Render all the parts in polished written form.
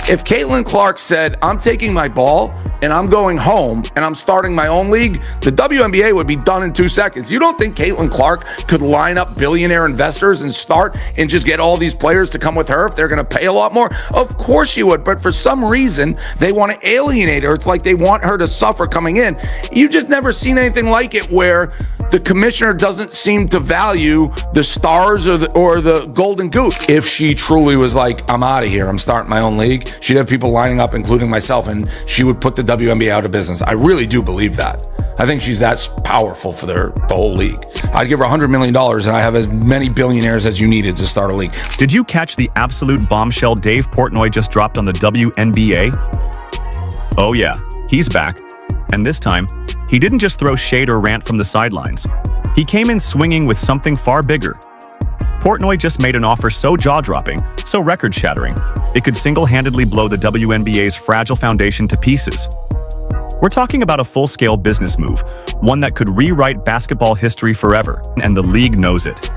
If Caitlin Clark said, I'm taking my ball and I'm going home and I'm starting my own league, the WNBA would be done in 2 seconds. You don't think Caitlin Clark could line up billionaire investors and start and just get all these players to come with her if they're going to pay a lot more? Of course she would, but for some reason, they want to alienate her. It's like they want her to suffer coming in. You just never seen anything like it where the commissioner doesn't seem to value the stars or the golden goose. If she truly was like, I'm out of here, I'm starting my own league, she'd have people lining up, including myself, and she would put the WNBA out of business. I really do believe that. I think she's that powerful for the whole league. I'd give her $100 million and I have as many billionaires as you needed to start a league. Did you catch the absolute bombshell Dave Portnoy just dropped on the WNBA? Oh yeah, he's back. And this time, he didn't just throw shade or rant from the sidelines. He came in swinging with something far bigger. Portnoy just made an offer so jaw-dropping, so record-shattering, it could single-handedly blow the WNBA's fragile foundation to pieces. We're talking about a full-scale business move, one that could rewrite basketball history forever, and the league knows it.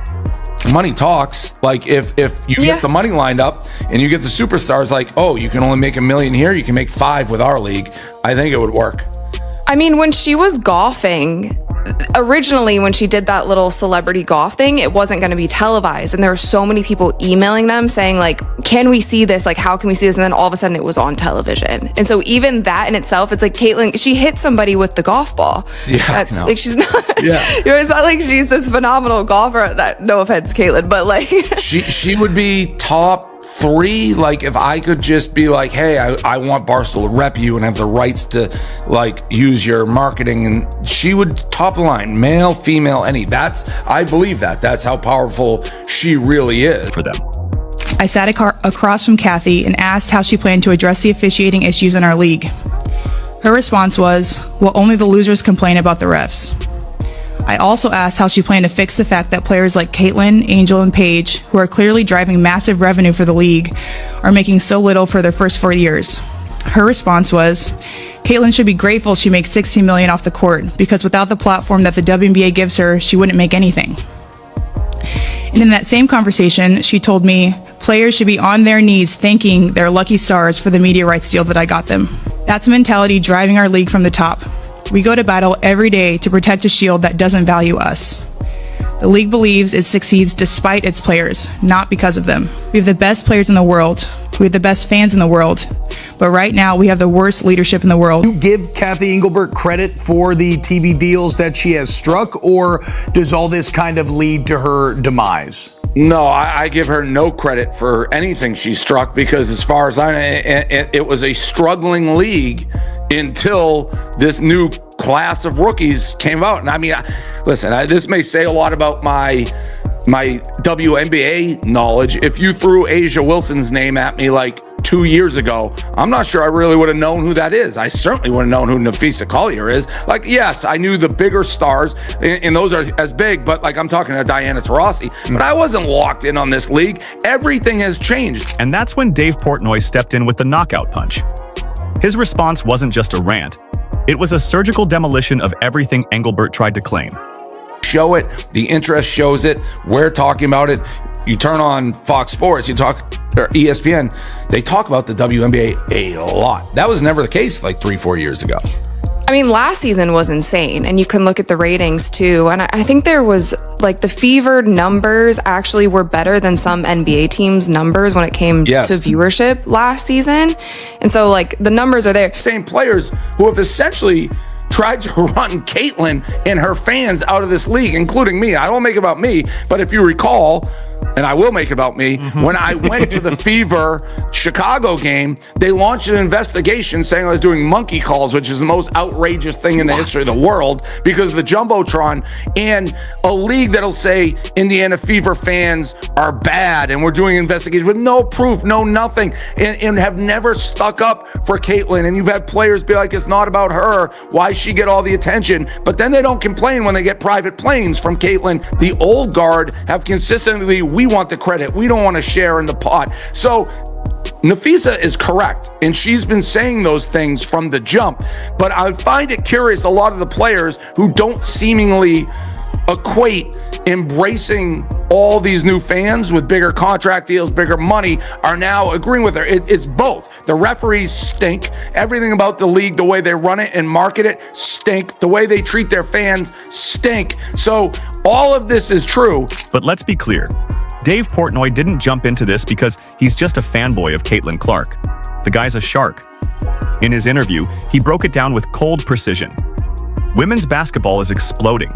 Money talks. Like if you get the money lined up and you get the superstars like, oh, you can only make $1 million here, you can make $5 million with our league, I think it would work. I mean, when she was golfing, originally when she did that little celebrity golf thing, it wasn't going to be televised. And there were so many people emailing them saying like, can we see this? Like, how can we see this? And then all of a sudden it was on television. And so even that in itself, it's like Caitlin, she hit somebody with the golf ball. Yeah, That's like, she's not, yeah. It's not like she's this phenomenal golfer. That, no offense, Caitlin, but like. she would be top 3. Like if I could just be like, hey, I want Barstool to rep you and have the rights to like use your marketing, and she would top the line, male, female, I believe that's how powerful she really is For them. I sat across from Kathy and asked how she planned to address the officiating issues in our league. Her response was, well, only the losers complain about the refs. I also asked how she planned to fix the fact that players like Caitlin, Angel, and Paige, who are clearly driving massive revenue for the league, are making so little for their first 4 years. Her response was, Caitlin should be grateful she makes $16 million off the court, because without the platform that the WNBA gives her, she wouldn't make anything. And in that same conversation, she told me, players should be on their knees thanking their lucky stars for the media rights deal that I got them. That's a mentality driving our league from the top. We go to battle every day to protect a shield that doesn't value us. The league believes it succeeds despite its players, not because of them. We have the best players in the world. We have the best fans in the world. But right now, we have the worst leadership in the world. Do you give Kathy Engelbert credit for the TV deals that she has struck, or does all this kind of lead to her demise? No, I give her no credit for anything she struck, because as far as I know, it was a struggling league until this new class of rookies came out. And I mean, listen, this may say a lot about my WNBA knowledge. If you threw Asia Wilson's name at me like 2 years ago, I'm not sure I really would have known who that is. I certainly would have known who Nafisa Collier is. Like, yes, I knew the bigger stars, and those are as big, but like I'm talking to Diana Taurasi, but I wasn't locked in on this league. Everything has changed. And that's when Dave Portnoy stepped in with the knockout punch. His response wasn't just a rant. It was a surgical demolition of everything Engelbert tried to claim. Show it. The interest shows it. We're talking about it. You turn on Fox Sports, you talk, or ESPN, they talk about the WNBA a lot. That was never the case like 3-4 years ago. I mean, last season was insane, and you can look at the ratings too. And I think there was like the Fever numbers actually were better than some NBA teams' numbers when it came to viewership last season. And so like the numbers are there. Same players who have essentially tried to run Caitlin and her fans out of this league, including me. I don't make it about me, but if you recall, and I will make it about me, when I went to the Fever Chicago game, they launched an investigation saying I was doing monkey calls, which is the most outrageous thing in the history of the world, because of the Jumbotron, and a league that'll say Indiana Fever fans are bad, and we're doing investigations with no proof, no nothing, and have never stuck up for Caitlin. And you've had players be like, it's not about her, why she get all the attention? But then they don't complain when they get private planes from Caitlin. The old guard have consistently, we want the credit, we don't want to share in the pot. So Nafisa is correct, and she's been saying those things from the jump. But I find it curious, a lot of the players who don't seemingly equate embracing all these new fans with bigger contract deals, bigger money, are now agreeing with her. It's both. The referees stink. Everything about the league, the way they run it and market it, stink. The way they treat their fans, stink. So all of this is true. But let's be clear. Dave Portnoy didn't jump into this because he's just a fanboy of Caitlin Clark. The guy's a shark. In his interview, he broke it down with cold precision. Women's basketball is exploding.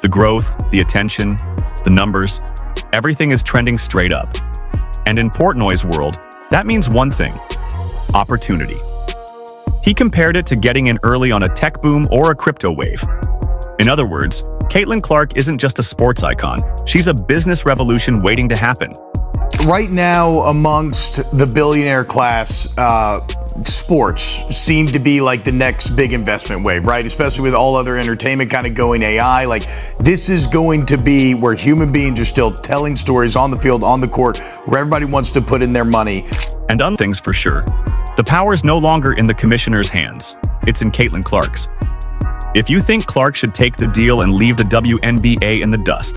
The growth, the attention, the numbers, everything is trending straight up. And in Portnoy's world, that means one thing: opportunity. He compared it to getting in early on a tech boom or a crypto wave. In other words, Caitlin Clark isn't just a sports icon, she's a business revolution waiting to happen. Right now, amongst the billionaire class, sports seem to be like the next big investment wave, right? Especially with all other entertainment kind of going AI. Like, this is going to be where human beings are still telling stories on the field, on the court, where everybody wants to put in their money. And on things for sure. The power's no longer in the commissioner's hands. It's in Caitlin Clark's. If you think Clark should take the deal and leave the WNBA in the dust,